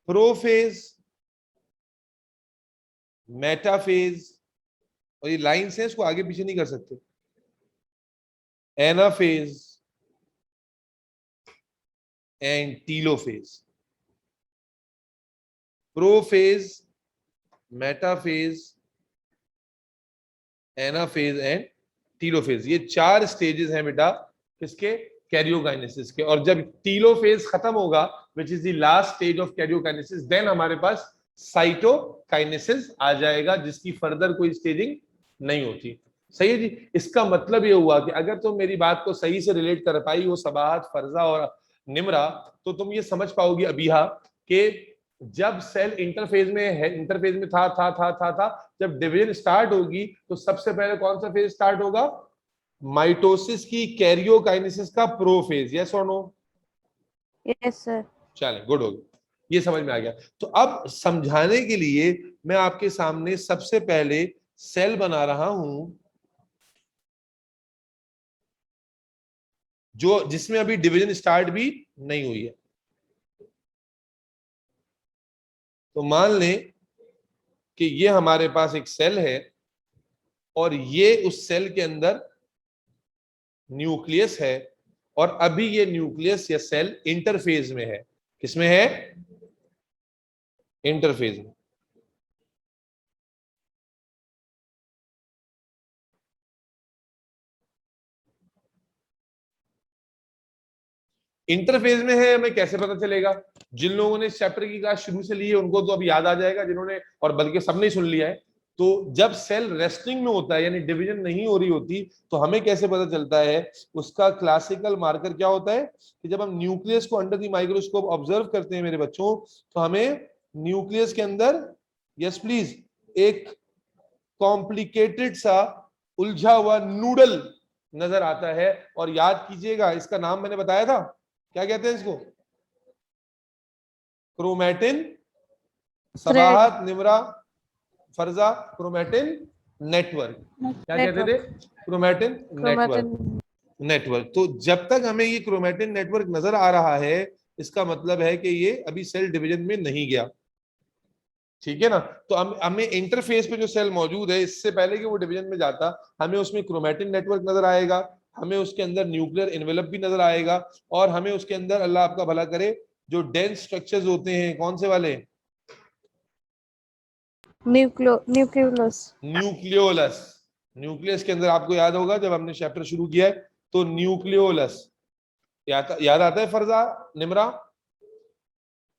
Prophase, metaphase, और ये lines है, इसको आगे पीछे नहीं कर सकते। Anaphase and telophase. Prophase, metaphase, anaphase and telophase, ये 4 स्टेजेस हैं बेटा किसके, कैरियोकाइनेसिस के। और जब टीलोफेज खत्म होगा, which is the last stage of karyokinesis, then हमारे पास साइटोकाइनेसिस आ जाएगा, जिसकी फर्दर कोई स्टेजिंग नहीं होती। सही है जी। इसका मतलब ये हुआ कि अगर तुम मेरी बात को सही से रिलेट कर पाई हो सबाहत, फरजा और निमरा, तो तुम ये समझ पाओगी अबीहा कि जब सेल इंटरफेज में है, इंटरफेज में था, जब डिवीजन स्टार्ट होगी तो सबसे पहले कौन सा फेज स्टार्ट होगा, माइटोसिस की कैरियोकाइनेसिस का प्रोफेज। यस और नो? Yes sir. चले, गुड हो गया, ये समझ में आ गया। तो अब समझाने के लिए मैं आपके सामने सबसे पहले सेल बना रहा हूं जो जिसमें अभी डिवीजन स्टार्ट भी नहीं हुई है। तो मान लें कि ये हमारे पास एक सेल है और ये उस सेल के अंदर न्यूक्लियस है, और अभी ये न्यूक्लियस या सेल इंटरफेज में है। किसमें है? इंटरफेज में। इंटरफेज में है, हमें कैसे पता चलेगा? जिन लोगों ने इस चैप्टर की क्लास शुरू से ली है उनको तो अभी याद आ जाएगा, जिन्होंने, और बल्कि सबने सुन लिया है। तो जब सेल रेस्टिंग में होता है, यानी डिवीजन नहीं हो रही होती, तो हमें कैसे पता चलता है? उसका क्लासिकल मार्कर क्या होता है कि जब हम न्यूक्लियस को अंडर द माइक्रोस्कोप ऑब्जर्व करते हैं मेरे बच्चों, तो हमें न्यूक्लियस के अंदर, यस प्लीज, एक कॉम्प्लिकेटेड सा उलझा हुआ नूडल नजर आता है। और याद कीजिएगा, इसका नाम मैंने बताया था, क्या कहते हैं इसको? Chromatin. Thread. Sabahat, Nimra, Farza, chromatin network. क्या कहते थे? Network. Chromatin chromatin. Network. Network. तो जब तक हमें ये क्रोमैटिन नेटवर्क नजर आ रहा है, इसका मतलब है कि ये अभी सेल डिवीजन में नहीं गया। ठीक है ना? तो हमें इंटरफेस पे जो सेल मौजूद है, इससे पहले कि वो डिवीजन में जाता, हमें उसमें क्रोमैटिन नेटवर्क नजर आएगा, हमें उसके अंदर न्यूक्लियर एनवेलप भी नजर आएगा, और हमें उसके अंदर, अल्लाह आपका भला करे, जो डेंस स्ट्रक्चर्स होते हैं, कौन से वाले? न्यूक्लियोलस। न्यूक्लियोलस। न्यूक्लियस के अंदर आपको याद होगा जब हमने चैप्टर शुरू किया है, तो न्यूक्लियोलस याद आता है फरजा, निमरा?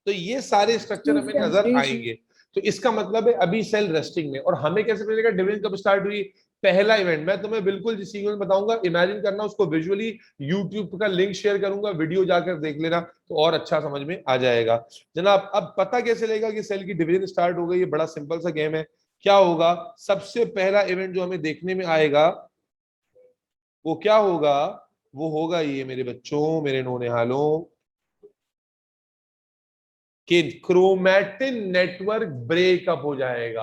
तो ये सारे स्ट्रक्चर हमें नजर आएंगे। तो इसका मतलब है अभी सेल रेस्टिंग में। और हमें कैसे पता चलेगा डिवीजन कब स्टार्ट हुई? पहला इवेंट मैं तुम्हें बिल्कुल जिस सीक्वेंस बताऊंगा, इमेजिन करना उसको विजुअली, यूट्यूब का लिंक शेयर करूंगा, वीडियो जाकर देख लेना, तो और अच्छा समझ में आ जाएगा। जनाब, अब पता कैसे चलेगा कि सेल की डिवीजन स्टार्ट हो गई? ये बड़ा सिंपल सा गेम है। क्या होगा? सबसे पहला इवेंट जो हमें देखने में आएगा वो क्या होगा? वो होगा ये मेरे बच्चों, मेरे नौनिहालों, कि क्रोमैटिन नेटवर्क ब्रेकअप हो जाएगा,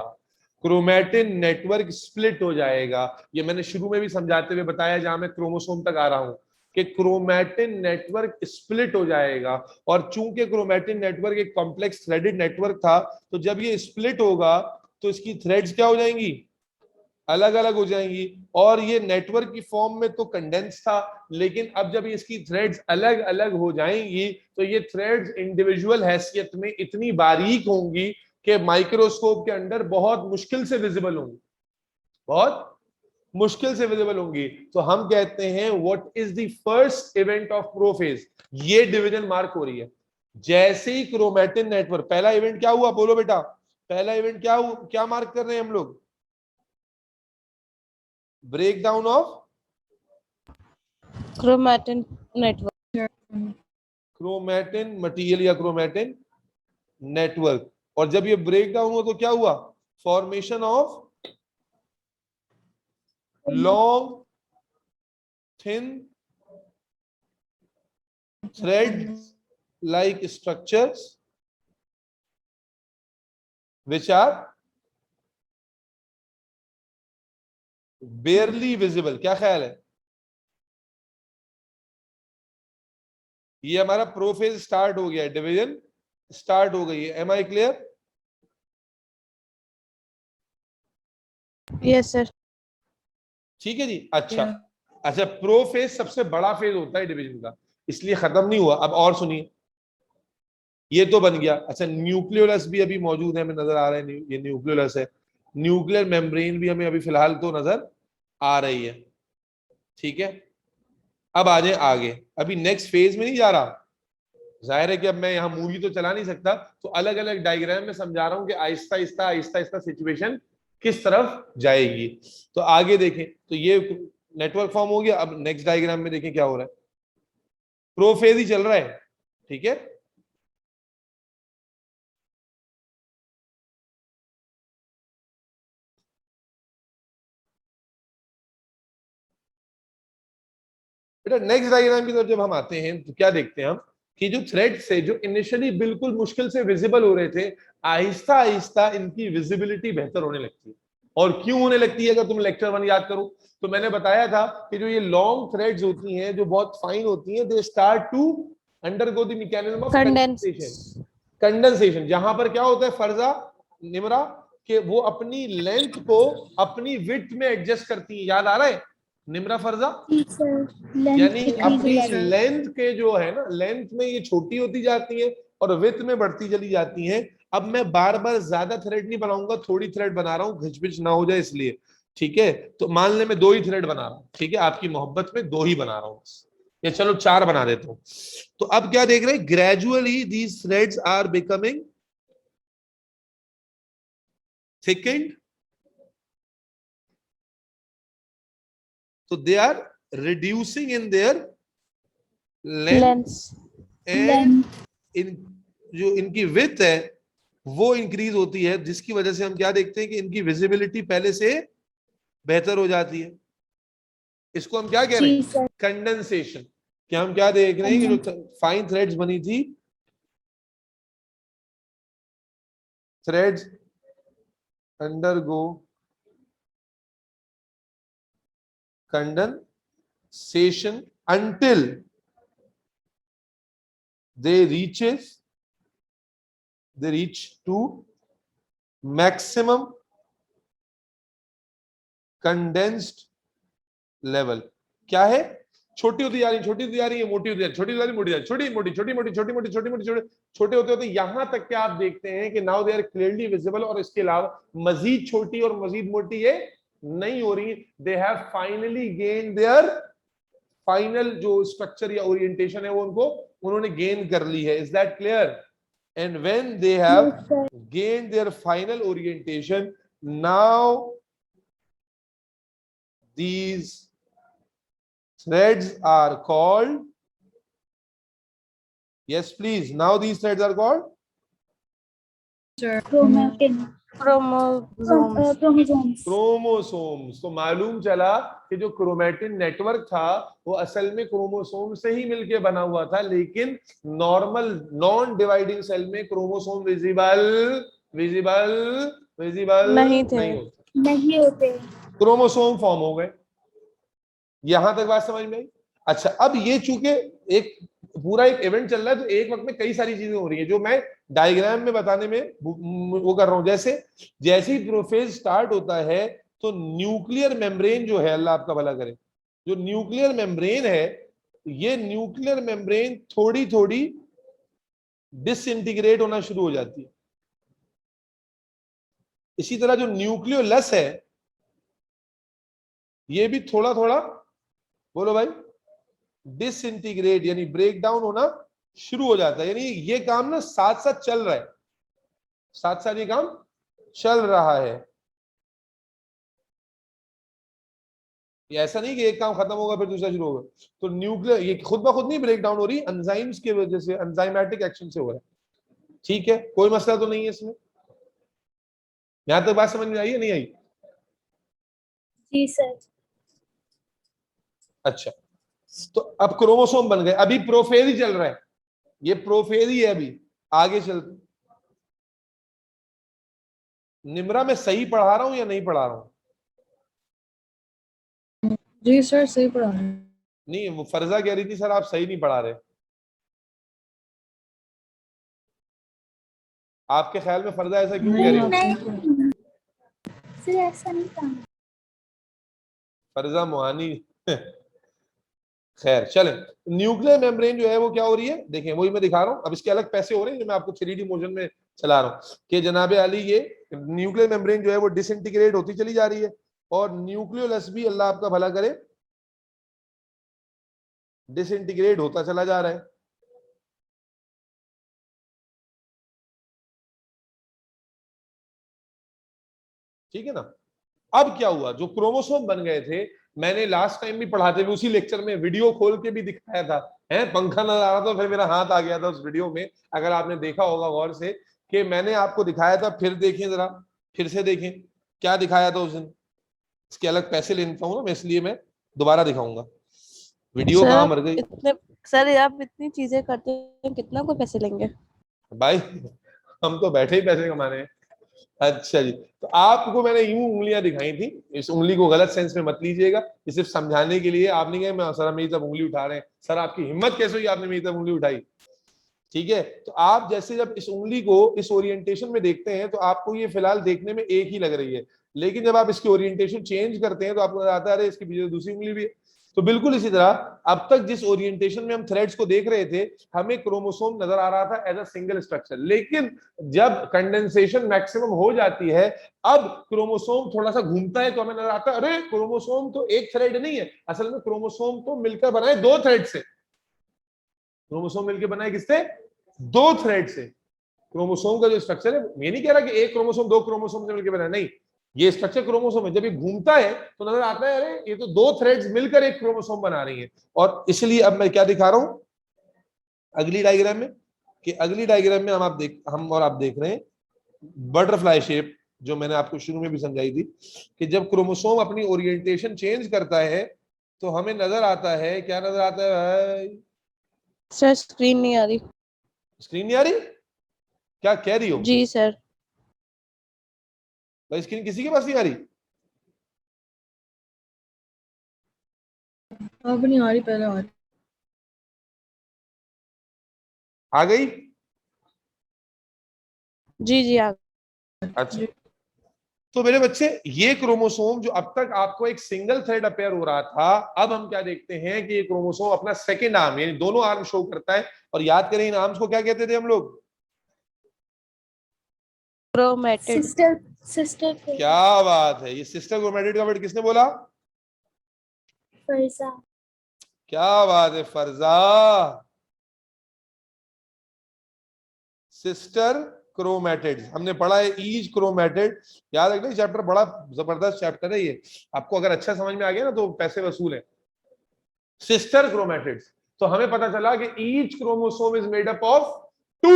क्रोमैटिन नेटवर्क स्प्लिट हो जाएगा। ये मैंने शुरू में भी समझाते हुए बताया, जहां मैं क्रोमोसोम तक आ रहा हूं, कि क्रोमैटिन नेटवर्क स्प्लिट हो जाएगा। और चूंकि क्रोमैटिन नेटवर्क एक कॉम्प्लेक्स थ्रेडेड नेटवर्क था, तो जब ये स्प्लिट होगा तो इसकी थ्रेड्स क्या हो जाएंगी? अलग अलग हो जाएंगी। और ये नेटवर्क की फॉर्म में तो कंडेंस था, लेकिन अब जब इसकी थ्रेड्स अलग अलग हो जाएंगी, तो ये थ्रेड्स इंडिविजुअल हैसियत में इतनी बारीक होंगी कि माइक्रोस्कोप के अंदर बहुत मुश्किल से विजिबल होंगी, बहुत मुश्किल से विजिबल होंगी। तो हम कहते हैं what is the first event of prophase? ये डिवीजन मार्क हो रही है। जैसे ही क्रोमैटिन नेटवर्क, पहला इवेंट क्या हुआ बोलो बेटा? पहला इवेंट क्या हुआ, क्या मार्क कर रहे हैं हम लोग? Breakdown of chromatin network. Chromatin material या क्रोमैटिन नेटवर्क। और जब ये ब्रेक डाउन हुआ तो क्या हुआ? Formation of long thin thread like structures which are barely visible। क्या ख्याल है? ये हमारा प्रोफेज स्टार्ट हो गया है, डिवीजन स्टार्ट हो गई है। Am I clear? Yes, sir. ठीक है जी। अच्छा अच्छा, प्रोफेज सबसे बड़ा फेज होता है डिवीजन का, इसलिए खत्म नहीं हुआ। अब और सुनिए, ये तो बन गया। अच्छा, न्यूक्लियोलस भी अभी मौजूद है, हमें नजर आ रहा है, ये न्यूक्लियोलस है। न्यूक्लियर मेम्ब्रेन भी हमें अभी फिलहाल तो नजर आ रही है। ठीक है, अब आ जाए आगे। अभी नेक्स्ट फेज में नहीं जा रहा, जाहिर है कि अब मैं यहाँ मूवी तो चला नहीं सकता, तो अलग अलग डायग्राम में समझा रहा हूँ कि आहिस्ता आहिस्ता आहिस्ता आहिस्ता सिचुएशन किस तरफ जाएगी। तो आगे देखें, तो ये नेटवर्क फॉर्म हो गया। अब नेक्स्ट डायग्राम में देखें क्या हो रहा है। प्रोफेज ही चल रहा है, ठीक है। बेटा नेक्स्ट डायग्राम की तरफ जब हम आते हैं तो क्या देखते हैं हम कि जो थ्रेड्स है, जो इनिशियली बिल्कुल मुश्किल से विजिबल हो रहे थे, आहिस्ता आहिस्ता इनकी विजिबिलिटी बेहतर होने लगती है। और क्यों होने लगती है, अगर तुम लेक्चर 1 याद करो तो मैंने बताया था कि जो ये लॉन्ग थ्रेड्स होती हैं, जो बहुत फाइन होती हैं, they start to undergo the mechanism of condensation. Condense. Condensation, जहां पर क्या होता है फर्जा, निमरा, कि वो अपनी लेंथ को अपनी विड्थ में एडजस्ट करती है। याद आ रहा है निमरा, फर्जा? यानी अपनी लेंथ के जो है ना, लेंथ में ये छोटी होती जाती है और विड्थ में बढ़ती चली जाती है। अब मैं बार बार ज्यादा थ्रेड नहीं बनाऊंगा, थोड़ी थ्रेड बना रहा हूँ, घिचपिच ना हो जाए इसलिए। ठीक है, तो मान ले मैं 2 ही थ्रेड बना रहा हूँ, ठीक है, आपकी मोहब्बत में 2 ही बना रहा हूँ, या चलो 4 बना देता हूँ। तो अब क्या देख रहे हैं, gradually these threads are becoming thickened, so they are reducing in their length Lens. and इन जो इनकी विड्थ है वो इंक्रीज होती है, जिसकी वजह से हम क्या देखते हैं कि इनकी विजिबिलिटी पहले से बेहतर हो जाती है। इसको हम क्या कह रहे हैं, कंडेंसेशन। क्या हम क्या देख रहे हैं कि जो फाइन थ्रेड्स बनी थी, threads undergo condensation until they reach to maximum condensed level। क्या है, छोटी होती जा रही, छोटी होती जा रही है, मोटी होती जा रही, छोटी होती जा रही, मोटी जा रही, छोटी मोटी, छोटी मोटी, छोटी मोटी, छोटी मोटी, छोटे छोटे होते होते यहां तक क्या आप देखते हैं कि now they are clearly visible. और इसके अलावा मजीद छोटी और मजीद मोटी ये नहीं हो रही, they have finally gain there final जो स्ट्रक्चर या ओरिएंटेशन है वो उनको उन्होंने गेन कर ली है। Is that clear? And when they have gain there final orientation, now these threads are called, yes please, now these threads are called Chromosomes. Chromosomes. तो मालूम चला कि जो क्रोमेटिन नेटवर्क था वो असल में क्रोमोसोम से ही मिलके बना हुआ था, लेकिन नॉर्मल नॉन डिवाइडिंग सेल में क्रोमोसोम विजिबल विजिबल विजिबल नहीं थे। नहीं होते, क्रोमोसोम फॉर्म हो गए। यहां तक बात समझ में आई? अच्छा, अब ये चूंकि एक पूरा एक इवेंट चल रहा है, तो एक वक्त में कई सारी चीजें हो रही है जो मैं डायग्राम में बताने में वो कर रहा हूं। जैसे जैसे ही प्रोफेज स्टार्ट होता है तो न्यूक्लियर मेम्ब्रेन जो है, अल्लाह आपका भला करे, जो न्यूक्लियर मेम्ब्रेन है, ये न्यूक्लियर मेम्ब्रेन थोड़ी थोड़ी डिसइंटीग्रेट होना शुरू हो जाती है। इसी तरह जो न्यूक्लियोलस है ये भी थोड़ा थोड़ा, बोलो भाई, डिसइंटीग्रेट यानी ब्रेक डाउन होना शुरू हो जाता है। यानी ये काम ना साथ साथ चल रहा है, साथ साथ ये काम चल रहा है। ये ऐसा नहीं कि एक काम खत्म होगा फिर दूसरा शुरू होगा। तो न्यूक्लियर ये खुद ब खुद नहीं ब्रेक डाउन हो रही, एंजाइम्स की वजह से, एंजाइमेटिक एक्शन से हो रहा है। ठीक है, कोई मसला तो नहीं है इसमें? यहां तक बात समझ में आई है, नहीं आई? जी सर। अच्छा, तो अब क्रोमोसोम बन गए, अभी प्रोफेज ही चल रहा है, ये प्रोफेज ही है, अभी आगे चलते। निमरा मैं सही पढ़ा रहा हूं या नहीं पढ़ा रहा हूं? जी सर, सही पढ़ा रहे हैं। नहीं, वो फर्जा कह रही थी सर आप सही नहीं पढ़ा रहे। आपके ख्याल में फर्जा ऐसा क्यों कह रही हो? नहीं सर ऐसा नहीं था। फर्जा मोहानी खैर चलें। न्यूक्लियर मेम्ब्रेन जो है वो क्या हो रही है, देखें वही मैं दिखा रहा हूँ। अब इसके अलग पैसे हो रहे हैं जो मैं आपको 3D मोशन में चला रहा हूँ कि जनाबे अली ये न्यूक्लियर मेम्ब्रेन जो है वो डिसइंटीग्रेट होती चली जा रही है और न्यूक्लियोलस भी, अल्लाह आपका भला करे, डिसइंटीग्रेट होता चला जा रहा है। ठीक है ना। अब क्या हुआ, जो क्रोमोसोम बन गए थे, मैंने लास्ट टाइम भी पढ़ाते हुए उसी लेक्चर में वीडियो खोल के भी दिखाया था, है पंखा नजर आ रहा था, फिर मेरा हाथ आ गया था उस वीडियो में, अगर आपने देखा होगा गौर से, कि मैंने आपको दिखाया था, फिर देखें जरा, फिर से देखें क्या दिखाया था उस दिन। इसके अलग पैसे लेता हूँ ना मैं, इसलिए मैं दोबारा दिखाऊंगा। वीडियो सर कहाँ आप मर गई इतने सर आप इतनी चीजें करते हैं, कितना को पैसे लेंगे? भाई? हम तो बैठे ही पैसे कमाने हैं। अच्छा जी, तो आपको मैंने यूं उंगलियां दिखाई थी, इस उंगली को गलत सेंस में मत लीजिएगा, ये सिर्फ समझाने के लिए। आप नहीं कहे मैं सर मेरी तरफ उंगली उठा रहे हैं, सर आपकी हिम्मत कैसे हुई आपने मेरी तरफ उंगली उठाई? ठीक है, तो आप जैसे जब इस उंगली को इस ओरिएंटेशन में देखते हैं तो आपको ये फिलहाल देखने में एक ही लग रही है, लेकिन जब आप इसकी ओरिएंटेशन चेंज करते हैं तो आपको नजर आता है अरे इसके पीछे दूसरी उंगली भी है। तो बिल्कुल इसी तरह अब तक जिस ओरिएंटेशन में हम थ्रेड्स को देख रहे थे, हमें क्रोमोसोम नजर आ रहा था एज अ सिंगल स्ट्रक्चर, लेकिन जब कंडेंसेशन मैक्सिमम हो जाती है, अब क्रोमोसोम थोड़ा सा घूमता है तो हमें नजर आता है अरे क्रोमोसोम तो एक थ्रेड नहीं है, असल में क्रोमोसोम तो मिलकर बना है दो थ्रेड से। क्रोमोसोम मिलकर बना है किससे? दो थ्रेड से। क्रोमोसोम का जो स्ट्रक्चर है, ये नहीं कह रहा कि एक क्रोमोसोम दो क्रोमोसोम से मिलकर बना है, नहीं, ये स्ट्रक्चर क्रोमोसोम है। जब ये घूमता है तो नजर आता है अरे ये तो दो थ्रेड्स मिलकर एक क्रोमोसोम बना रही है। और इसलिए अब मैं क्या दिखा रहा हूं अगली डायग्राम में, कि अगली डायग्राम में हम और आप देख रहे हैं बटरफ्लाई शेप, जो मैंने आपको शुरू में भी समझाई थी, कि जब क्रोमोसोम अपनी ओरिएंटेशन चेंज करता है तो हमें नजर आता है, क्या नजर आता है भाई? सर स्क्रीन नहीं आ रही। स्क्रीन नहीं आ रही? क्या कह रही हो जी सर। भाई? स्क्रीन किसी के पास नहीं आ रही? अब नहीं आ रही, पहले आ रही। आ गई? जी जी आ अच्छा, तो मेरे बच्चे ये क्रोमोसोम जो अब तक आपको एक सिंगल थ्रेड अपेयर हो रहा था, अब हम क्या देखते हैं कि ये क्रोमोसोम अपना सेकंड आर्म यानी दोनों आर्म शो करता है। और याद करें इन आर्म्स को क्या कहते थे हम लोग? क्रोमेटिड। सिस्टर सिस्टर क्या बात है, ये सिस्टर क्रोमेटिड का वर्ड किसने बोला? फर्जा। क्या बात है फरजा, सिस्टर क्रोमेटिड हमने पढ़ा है। ईच क्रोमेटिड, याद रखना चैप्टर बड़ा जबरदस्त चैप्टर है ये, आपको अगर अच्छा समझ में आ गया ना तो पैसे वसूल है। सिस्टर क्रोमेटिड्स, तो हमें पता चला कि each chromosome is made up of two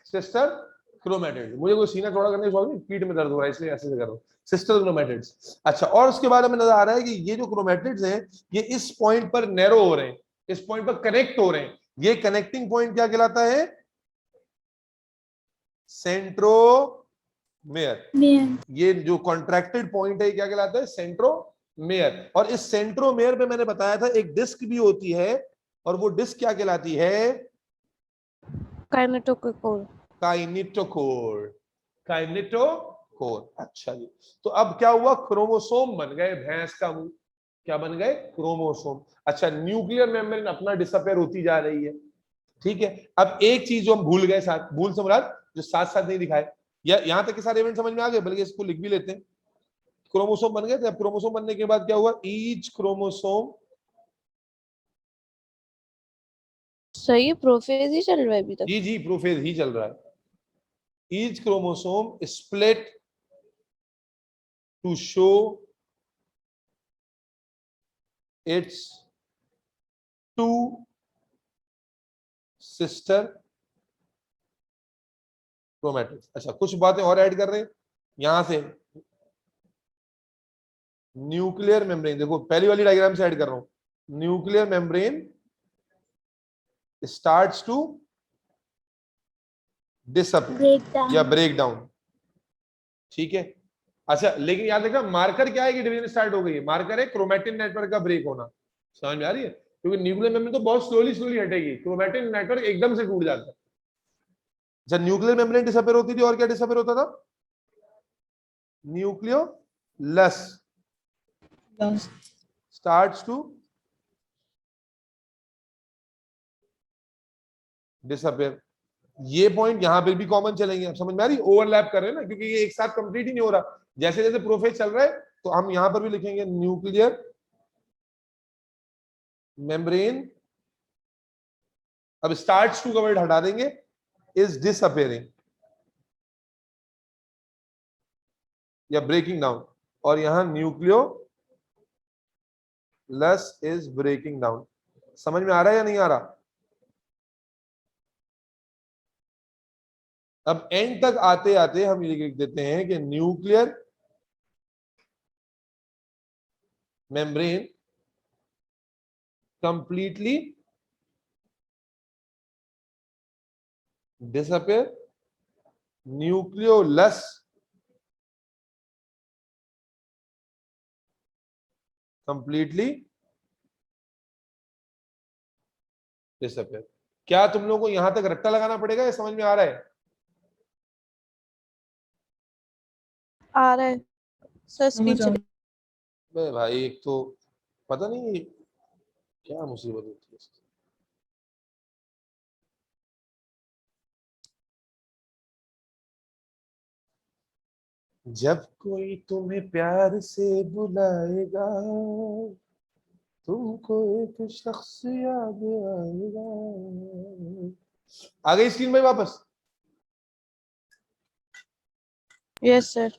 sister chromatids. मुझे कोई सीना चौड़ा करने की जरूरत नहीं, पीठ में दर्द हो रहा है इसलिए ऐसे कर रहा हूं। Sister chromatids. अच्छा, और उसके बाद हमें नजर आ रहा है कि ये जो क्रोमेटिड्स हैं ये इस पॉइंट पर नैरो हो रहे हैं, इस पॉइंट पर कनेक्ट हो रहे हैं। ये कनेक्टिंग पॉइंट क्या कहलाता है? सेंट्रोमेयर। ये जो कॉन्ट्रैक्टेड पॉइंट है क्या कहलाता है? सेंट्रोमेयर। और इस सेंट्रोमेयर पे मैंने बताया था एक डिस्क भी होती है, और वो डिस्क क्या कहलाती है? काइनेटोकोर। काइनेटोकोर। काइनेटोकोर। अच्छा जी, तो अब क्या हुआ? क्रोमोसोम बन गए, भैंस का मुंह। क्या बन गए? क्रोमोसोम। अच्छा, न्यूक्लियर मेम्ब्रेन अपना डिसअपेयर होती जा रही है। ठीक है, अब एक चीज जो हम भूल गए, साथ भूल से मुराद जो साथ साथ नहीं दिखाए, या यहां तक के सारे इवेंट समझ में आ गए, बल्कि इसको लिख भी लेते हैं। क्रोमोसोम बन गए थे, अब क्रोमोसोम बनने के बाद क्या हुआ? ईच क्रोमोसोम, सही प्रोफेज ही चल रहा है अभी तक। जी जी प्रोफेज ही चल रहा है। Each chromosome split to show its two sister chromatids. अच्छा, कुछ बातें और ऐड कर रहे हैं यहां से। न्यूक्लियर मेम्ब्रेन, देखो पहली वाली डायग्राम से ऐड कर रहा हूं। Nuclear membrane starts to disappear या ब्रेक डाउन। ठीक है, अच्छा, लेकिन याद रखना मार्कर क्या है कि डिवीजन स्टार्ट हो गई है? मार्कर है क्रोमैटिन नेटवर्क का ब्रेक होना। समझ में आ रही है? क्योंकि न्यूक्लियर मेम्ब्रेन तो बहुत स्लोली स्लोली हटेगी, क्रोमैटिन नेटवर्क एकदम से टूट जाता है। जब न्यूक्लियर मेम्ब्रेन डिसअपियर होती थी और क्या डिसअपियर होता था? Nucleolus starts to disappear. ये पॉइंट यहां पे भी कॉमन चलेंगे, आप समझ में आ रही? ओवरलैप कर रहे हैं ना, क्योंकि ये एक साथ कंप्लीट ही नहीं हो रहा। जैसे जैसे प्रोफेज चल रहा है तो हम यहां पर भी लिखेंगे न्यूक्लियर मेम्ब्रेन, अब स्टार्ट्स टू का वर्ड हटा देंगे, इज डिसअपियरिंग या ब्रेकिंग डाउन, और यहां न्यूक्लियोलस इज ब्रेकिंग डाउन। समझ में आ रहा है या नहीं आ रहा? अब एंड तक आते आते हम ये लिख देते हैं कि nuclear membrane completely disappear, nucleolus completely disappear. क्या तुम लोगों को यहां तक रट्टा लगाना पड़ेगा या समझ में आ रहा है? आ रहा है सर, स्क्रीन समझ आ चली। भाई एक तो पता नहीं क्या मुसीबत होती है। जब कोई तुम्हें प्यार से बुलाएगा तुमको एक शख्स याद आएगा। आ गई स्क्रीन में वापस? Yes sir.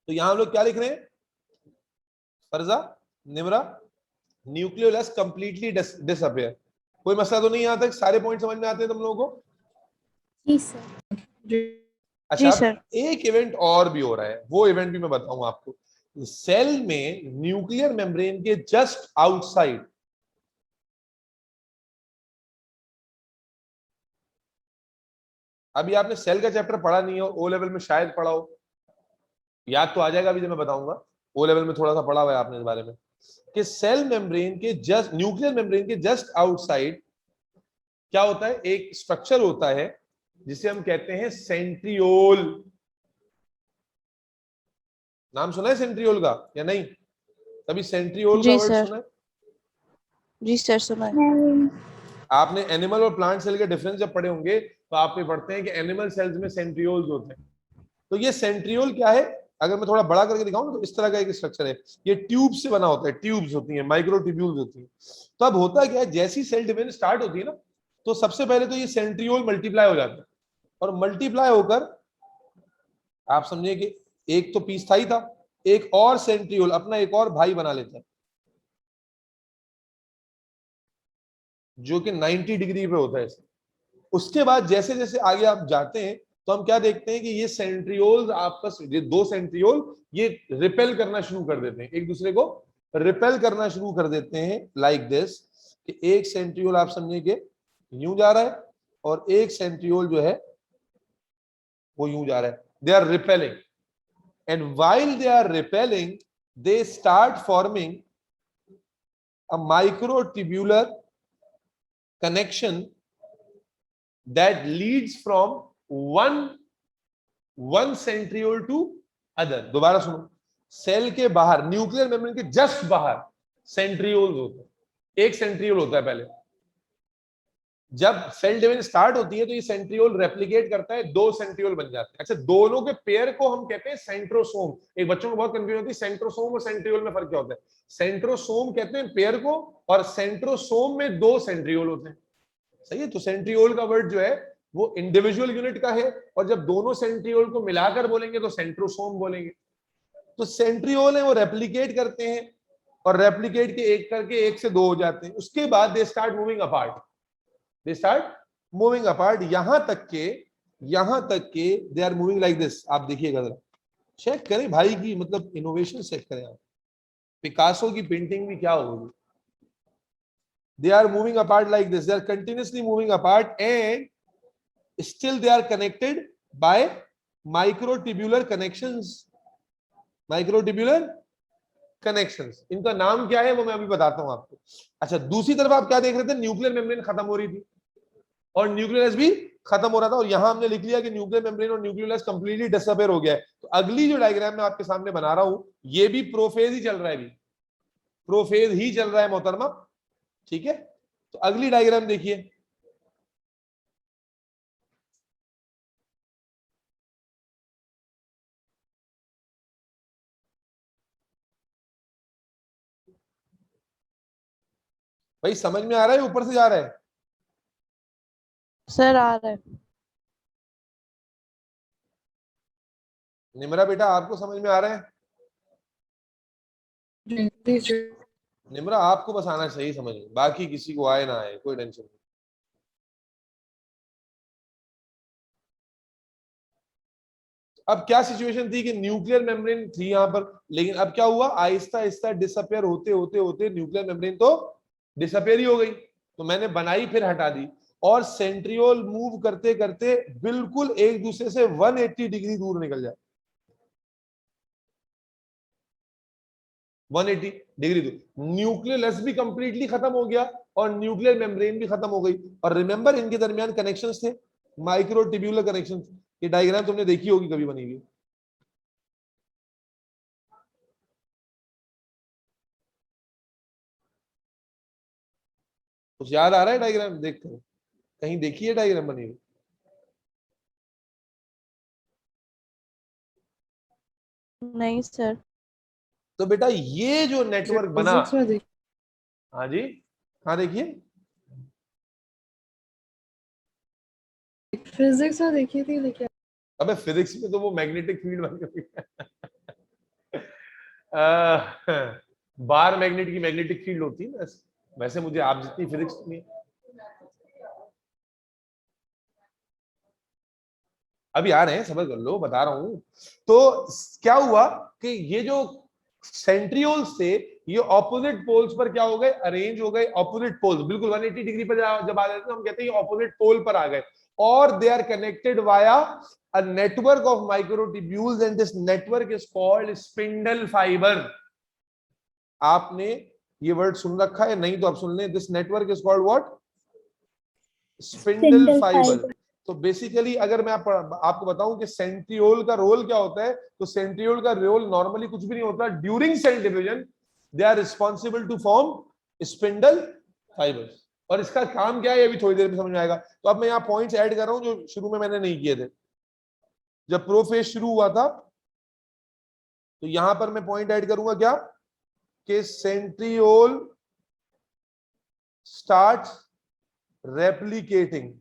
तो यहां हम लोग क्या लिख रहे हैं? फरजा, निमरा, न्यूक्लियोलस कंप्लीटली डिसअपियर। कोई मसला तो नहीं? यहां तक सारे पॉइंट समझ में आते हैं तुम लोगों को? जी सर। अच्छा, जी अब सर। एक इवेंट और भी हो रहा है, वो इवेंट भी मैं बताऊंगा आपको। सेल में न्यूक्लियर मेम्ब्रेन के जस्ट आउटसाइड अभी आपने सेल का चैप्टर पढ़ा नहीं हो, ओ लेवल में शायद पढ़ा हो, याद तो आ जाएगा अभी जब मैं बताऊंगा। ओ लेवल में थोड़ा सा पढ़ा हुआ है आपने इस बारे में कि सेल मेम्ब्रेन के जस्ट, न्यूक्लियर मेम्ब्रेन के जस्ट आउटसाइड क्या होता है? एक स्ट्रक्चर होता है जिसे हम कहते हैं सेंट्रियोल। नाम सुना है सेंट्रियोल का या नहीं? कभी सेंट्रियोल का जी वर्ड सर। सुना है? जी सर, सुना है। नहीं। आपने एनिमल और प्लांट सेल के डिफरेंस जब पढ़े होंगे तो आप ये पढ़ते हैं कि एनिमल सेल्स में सेंट्रियोल्स होते हैं। तो ये सेंट्रियोल क्या है? अगर मैं थोड़ा बड़ा करके दिखाऊं तो इस तरह का एक स्ट्रक्चर है, ये ट्यूब से बना होता है, ट्यूब्स होती हैं, माइक्रोट्यूब्यूल्स होती हैं। तो अब होता क्या है, जैसी सेल डिवीजन स्टार्ट होती है ना, तो सबसे पहले तो ये सेंट्रियोल मल्टीप्लाई हो जाता है, और मल्टीप्लाई होकर आप समझिए कि एक तो पीस था ही था, एक और सेंट्रियोल अपना एक और भाई बना लेता है जो कि 90 डिग्री पे होता है। उसके बाद जैसे जैसे आगे आप जाते हैं तो हम क्या देखते हैं कि ये सेंट्रियोल आपस, ये दो सेंट्रियोल ये रिपेल करना शुरू कर देते हैं, एक दूसरे को रिपेल करना शुरू कर देते हैं, लाइक दिस, कि एक सेंट्रियोल आप समझिए कि यूं जा रहा है और एक सेंट्रियोल जो है वो यूं जा रहा है। They are repelling, and while they are repelling they start forming a microtubular connection that leads from one centriole to other। दोबारा सुनो, सेल के बाहर, न्यूक्लियर मेम्ब्रेन के जस्ट बाहर सेंट्रियोल्स होते हैं। एक सेंट्रियोल होता है पहले, जब सेल डिवीजन स्टार्ट होती है तो ये सेंट्रियोल रेप्लिकेट करता है, दो सेंट्रियोल बन जाते हैं। अच्छा, दोनों के पेयर को हम कहते हैं सेंट्रोसोम। एक बच्चों को बहुत कंफ्यूजन होती है सेंट्रोसोम और सेंट्रियोल में फर्क क्या होता है। सेंट्रोसोम कहते हैं पेयर को, और सेंट्रोसोम में दो सेंट्रियोल होते हैं। सही है? तो सेंट्रियोल का वर्ड जो है वो इंडिविजुअल यूनिट का है, और जब दोनों सेंट्रियोल को मिलाकर बोलेंगे तो सेंट्रोसोम बोलेंगे। तो सेंट्रियोल है वो रेप्लिकेट करते हैं, और रेप्लिकेट के एक करके एक से दो हो जाते हैं। उसके बाद they start moving apart, they start moving apart, यहां तक के they are moving like this. आप देखिएगा जरा, चेक करें भाई की मतलब इनोवेशन चेक करें आप, पिकासो की पेंटिंग भी क्या होगी। They are moving apart like this, they are continuously moving apart, and still they are connected by microtubular connections, microtubular connections. इनका नाम क्या है वो मैं अभी बताता हूं आपको। अच्छा, दूसरी तरफ आप क्या देख रहे थे, न्यूक्लियर मेम्ब्रेन खत्म हो रही थी और न्यूक्लियस भी खत्म हो रहा था, और यहां हमने लिख लिया कि न्यूक्लियर मेम्ब्रेन और न्यूक्लियस कंप्लीटली डिसअपियर हो गया है। तो अगली जो डायग्राम मैं आपके सामने बना रहा हूं, ये भी प्रोफेज ही चल रहा है, अभी प्रोफेज ही चल रहा है मोहतरमा, ठीक है। तो अगली डायग्राम देखिए, भाई समझ में आ रहा है, ऊपर से जा रहा है? सर आ रहा है। निमरा बेटा, आपको समझ में आ रहा है? निमरा, आपको बस आना चाहिए समझ में, बाकी किसी को आए ना आए कोई टेंशन नहीं। अब क्या सिचुएशन थी कि न्यूक्लियर मेम्ब्रेन थी यहां पर, लेकिन अब क्या हुआ, आहिस्ता आहिस्ता डिसअपियर होते होते होते न्यूक्लियर मेम्ब्रेन तो डिसअपियर ही हो गई। तो मैंने बनाई फिर हटा दी, और सेंट्रियोल मूव करते करते बिल्कुल एक दूसरे से 180 डिग्री दूर निकल जाए, 180 डिग्री दूर। न्यूक्लियस भी कंप्लीटली खत्म हो गया और न्यूक्लियर मेम्ब्रेन भी खत्म हो गई। और रिमेंबर, इनके दरमियान कनेक्शंस थे, माइक्रोट्यूब्यूलर कनेक्शंस। ये डायग्राम तुमने देखी होगी कभी बनी हुई। कुछ याद आ रहा है डायग्राम देख कर? कहीं देखी है डायग्राम बनी हुई? नहीं सर। तो बेटा ये जो नेटवर्क बना, हाँ जी, हाँ देखिए, फिजिक्स में देखी थी लेकिन अबे फिजिक्स में तो वो मैग्नेटिक फील्ड बन गई। बार मैग्नेट की मैग्नेटिक फील्ड होती है ना, वैसे मुझे आप जितनी फिजिक्स नहीं है। अभी आ रहे हैं, सबर कर लो, बता रहा हूं। तो क्या हुआ कि ये जो सेंट्रियोल्स थे, ये ऑपोजिट पोल्स पर क्या हो गए, अरेंज हो गए। ऑपोजिट पोल्स बिल्कुल 180 डिग्री पर जब आ जाते हैं हम कहते हैं ऑपोजिट पोल पर आ गए, और they are connected via a network of microtubules, and this network is called spindle fibre. आपने ये वर्ड सुन रखा है? नहीं तो आप सुन लें, this network is called what? Spindle spindle fibre. Fibre. तो बेसिकली अगर मैं आपको बताऊं कि सेंट्रियोल का रोल क्या होता है, तो सेंट्रियोल का रोल नॉर्मली कुछ भी नहीं होता। During cell division they are responsible to form spindle fibres. और इसका काम क्या है, अभी थोड़ी देर में समझ में आएगा। तो अब मैं यहाँ पॉइंट्स ऐड कर रहा हूं जो शुरू में मैंने नहीं किए थे। जब प्रोफेज शुरू हुआ था, तो यहां पर मैं पॉइंट ऐड करूंगा क्या, कि सेंट्रियोल स्टार्ट रेप्लिकेटिंग।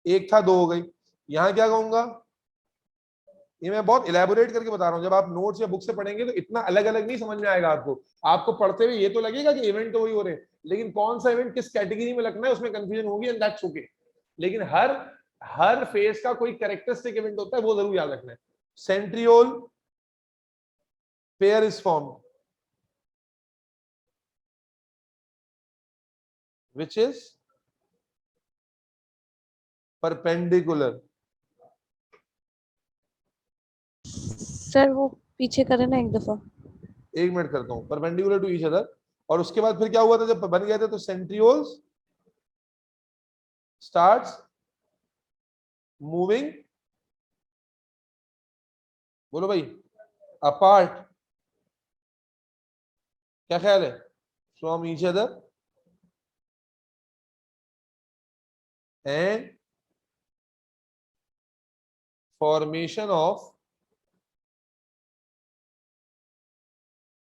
एक था, दो हो गई। यहां क्या कहूंगा, ये मैं बहुत इलेबोरेट करके बता रहा हूं, जब आप नोट्स या बुक से पढ़ेंगे तो इतना अलग अलग नहीं समझ में आएगा आपको। आपको पढ़ते हुए ये तो लगेगा कि इवेंट तो वही हो रहे हैं, लेकिन कौन सा इवेंट किस कैटेगरी में लगना है उसमें कंफ्यूजन होगी, एंड दैट्स ओके। लेकिन हर हर फेज का कोई कैरेक्टरिस्टिक इवेंट होता है, वो जरूर याद रखना है। Centriole pair is formed which is perpendicular। Sir वो पीछे करे ना एक दफा। एक मिनट करता हूं, परपेंडिकुलर टू ईच अदर। और उसके बाद फिर क्या हुआ था, जब बन गया था तो सेंट्रियोल्स स्टार्ट्स मूविंग, बोलो भाई, अपार्ट। क्या ख्याल है, from each other, and formation of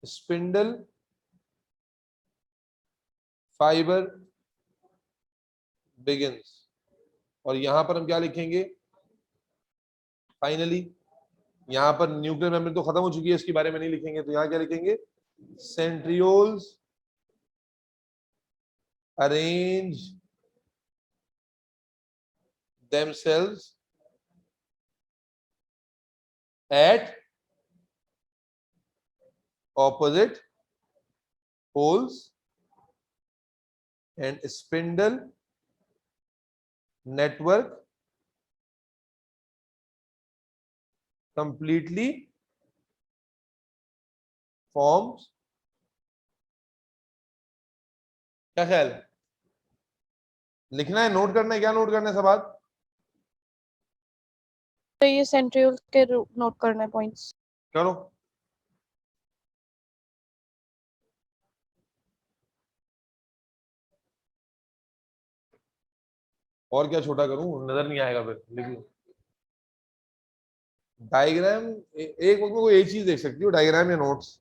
spindle fibre begins. और यहां पर हम क्या लिखेंगे, फाइनली यहां पर न्यूक्लियर मेम्ब्रेन तो खत्म हो चुकी है, इसके बारे में नहीं लिखेंगे, तो यहां क्या लिखेंगे, centrioles arrange themselves at opposite poles and spindle network completely forms, क्या ख्याल है? लिखना है, नोट करना है, क्या नोट करना है सब? तो ये सेंट्रियोल के नोट करना है पॉइंट्स। करो। और क्या छोटा करूं, नजर नहीं आएगा फिर। लिखिए डायग्राम। एक वक्त में कोई एक चीज देख सकती हो, डायग्राम या नोट्स।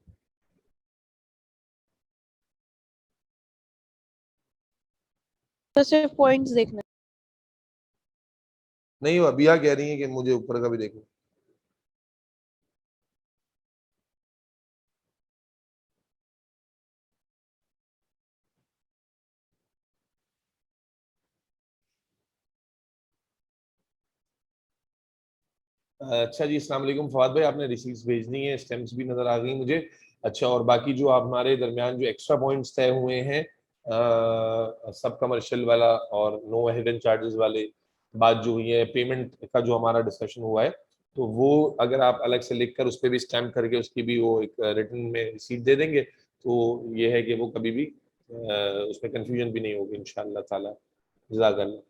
तो सिर्फ पॉइंट्स देखना नहीं, वो अबिया कह रही है कि मुझे ऊपर का भी देखना। अच्छा जी, अस्सलाम वालेकुम फवाद भाई, आपने रिसीट्स भेजनी है, स्टेम्प्स भी नजर आ गई मुझे। अच्छा, और बाकी जो आप हमारे दरमियान जो एक्स्ट्रा पॉइंट्स तय हुए हैं, सब कमर्शियल वाला और नो हिडन चार्जेस वाले, बात जो हुई है पेमेंट का जो हमारा डिस्कशन हुआ है, तो वो अगर आप अलग से लिख कर उस पर भी स्टैम्प करके उसकी भी वो एक रिटर्न में रिसीट दे देंगे, तो ये है कि वो कभी भी उसमें कंफ्यूजन भी नहीं होगी इंशाअल्लाह ताला। जज़ाकल्लाह।